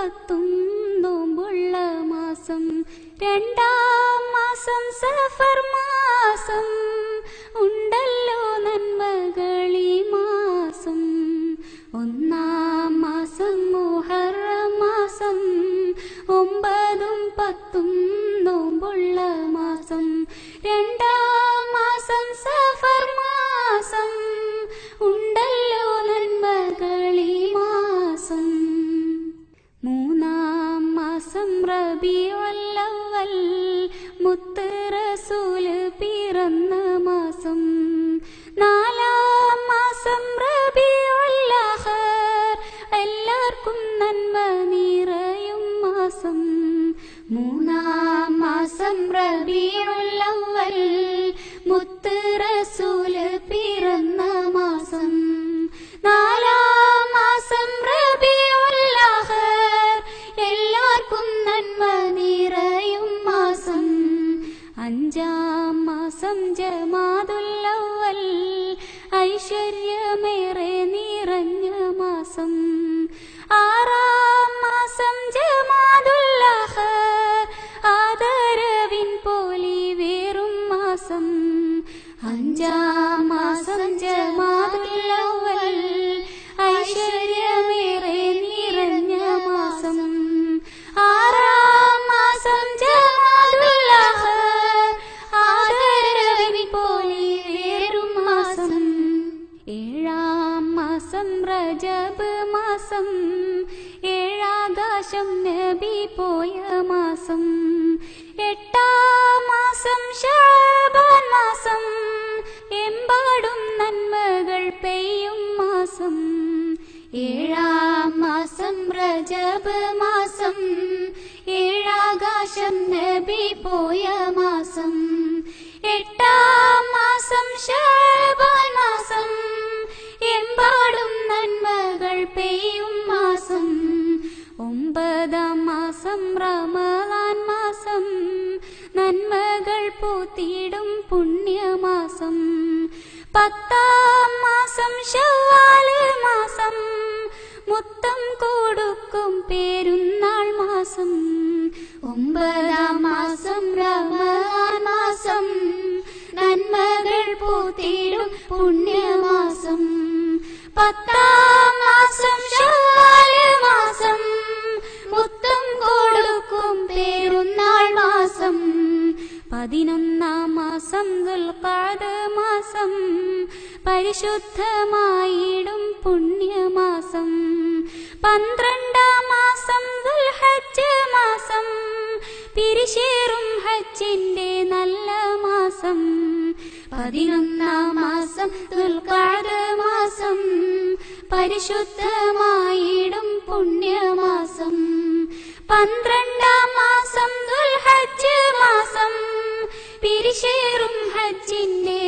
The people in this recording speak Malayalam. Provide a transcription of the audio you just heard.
10 നോമ്പുള്ള മാസം. 2-ാം മാസം സഫർ മാസം, ഉണ്ടല്ലോ നന്മകളീ മാസം. 1-ാം മാസം മുഹറം മാസം, 9-ഉം 10-ഉം നോമ്പുള്ള മാസം. 2-ാം മാസം സഫർ മാസം, ഉണ്ടല്ലോ നന്മകളീ മാസം. 3-ാം മാസം റബീഉൽ അവ്വൽ, മുത്ത് റസൂല് പിറന്ന മാസം. 4-ാം മാസം റബീഉൽ ആഖിർ, എല്ലാവർക്കും നന്മ നിറയും മാസം. 3-ാം മാസം റബീഉൽ അവ്വൽ, മുത്ത് റസൂല് പിറന്ന മാസം. 4-ാം മാസം റബീഉൽ ആഖിർ, എല്ലാവർക്കും നന്മ നിറയും മാസം. 5-ാം മാസം ജമാദുൽ അവ്വൽ, ഐശ്വര്യമേറെ നിറഞ്ഞ മാസം. 6-ാം മാസം ജമാദുൽ ആഖിർ, ആദരവിൻ പൊലിവേറും മാസം. 5-ാം മാസം ജമാദുൽ അവ്വൽ, ഐശ്വര്യമേറെ നിറഞ്ഞ മാസം. 6-ാം മാസം ജമാദുൽ ആഖിർ, ആദരവിൻ പൊലിവേറും മാസം. 7-ാം മാസം റജബ് മാസം, 7 ആകാശം നബി പോയ മാസം. 8-ാം മാസം ശഅബാൻ മാസം, എമ്പാടും നന്മകൾ പെയ്യും മാസം. 7-ാം മാസം റജബ് മാസം, 7 ആകാശം നബി പോയ മാസം. 8-ാം മാസം ശഅബാൻ മാസം, എമ്പാടും നന്മകൾ പെയ്യും മാസം. 9-ാം മാസം റമളാൻ മാസം, നന്മകൾ പൂത്തിടും പുണ്യമാസം. 10-ാം മാസം ശവ്വാൽ മാസം, മുത്തം കൊടുക്കും പെരുന്നാൾ മാസം. 9-ാം മാസം റമളാൻ മാസം, നന്മകൾ പൂത്തിടും പുണ്യമാസം. 10-ാം മാസം ശവ്വാൽ മാസം, മുത്തം കൊടുക്കും പെരുന്നാൾ മാസം. 11-ാം മാസം ദുൽഖഅദ മാസം, പരിശുദ്ധമായിടും പുണ്യമാസം. 12-ാം മാസം ദുൽഹജ്ജ് മാസം, പിരിശേറും ഹജ്ജിന്റെ നല്ല മാസം. 11-ാം മാസം ദുൽഖഅദ മാസം, പരിശുദ്ധമായിടും പുണ്യമാസം. 12-ാം മാസം ദുൽഹജ്ജ് മാസം, പിരിശേറും ഹജ്ജിന്റെ